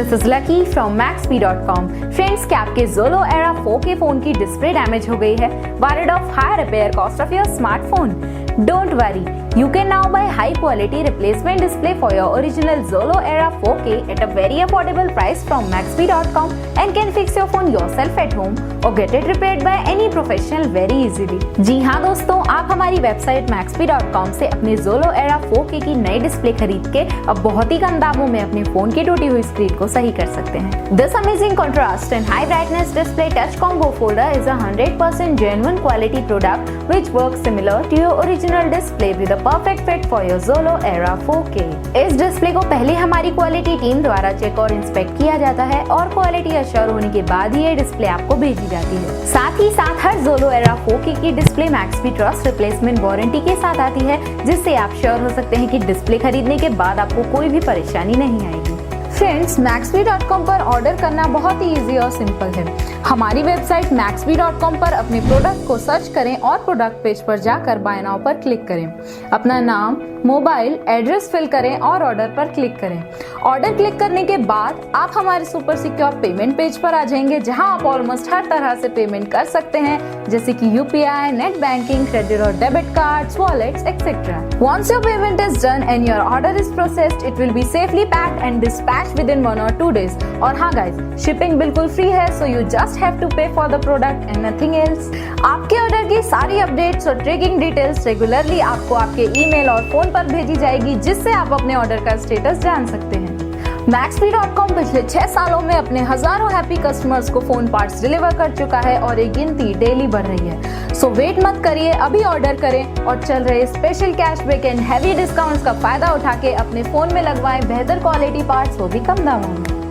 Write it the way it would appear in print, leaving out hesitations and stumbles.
This is lucky from Maxbhi.com। Friends, क्या आपके Xolo Era 4K phone की display damage हो गई है? Worried of high repair cost of your smartphone? Don't worry, you can now buy high quality replacement display for your original Xolo Era 4K at a very affordable price from Maxbhi.com and can fix your phone yourself at home or get it repaired by any professional very easily। जी हाँ दोस्तों, आप हमारी website Maxbhi.com से अपने Xolo Era 4K की नई display खरीद के अब बहुत ही कम दामों में अपने फोन की टूटी हुई स्क्रीन को सही कर सकते हैं। This amazing contrast and high brightness display touch combo folder is a 100% genuine quality product which works similar to your original display with a perfect fit for your Xolo Era 4K। इस display को पहले हमारी quality team द्वारा check और inspect किया जाता है और क्वालिटी अश्योर होने के बाद ही ये डिस्प्ले आपको भेजी जाती है। साथ ही साथ हर Xolo Era 4K की display Maxbhi trust replacement warranty के साथ आती है, जिससे आप श्योर हो सकते हैं कि डिस्प्ले खरीदने के बाद आपको कोई भी परेशानी नहीं आएगी। फ्रेंड्स, Maxbhi.com पर ऑर्डर करना बहुत ही इजी और सिंपल है। हमारी वेबसाइट Maxbhi.com पर अपने प्रोडक्ट को सर्च करें और प्रोडक्ट पेज पर जाकर बाय नाउ पर क्लिक करें। अपना नाम, मोबाइल, एड्रेस फिल करें और ऑर्डर पर क्लिक करें। ऑर्डर क्लिक करने के बाद आप हमारे सुपर सिक्योर पेमेंट पेज पर आ जाएंगे, जहां आप ऑलमोस्ट हर तरह से पेमेंट कर सकते हैं, जैसे कि UPI, नेट बैंकिंग, क्रेडिट और debit cards, wallets etcetera. Once your payment is done and your order is processed, it will be safely packed and dispatched within 1 or 2 days। और हाँ गाइस, शिपिंग बिल्कुल free है, so you just have to pay for the product and nothing else। आपके order की सारी updates और tracking details regularly आपको आपके ईमेल और फोन पर भेजी जाएगी, जिससे आप अपने ऑर्डर का स्टेटस जान सकते हैं। Maxbhi.com पिछले 6 सालों में अपने हजारों हैप्पी कस्टमर्स को फोन पार्ट्स डिलीवर कर चुका है और ये गिनती डेली बढ़ रही है। सो वेट मत करिए, अभी ऑर्डर करें और चल रहे special cashback and heavy discounts का फायदा उठा के अपने फोन में लगवाएं बेहतर क्वालिटी पार्ट्स, वो भी कम दामों में।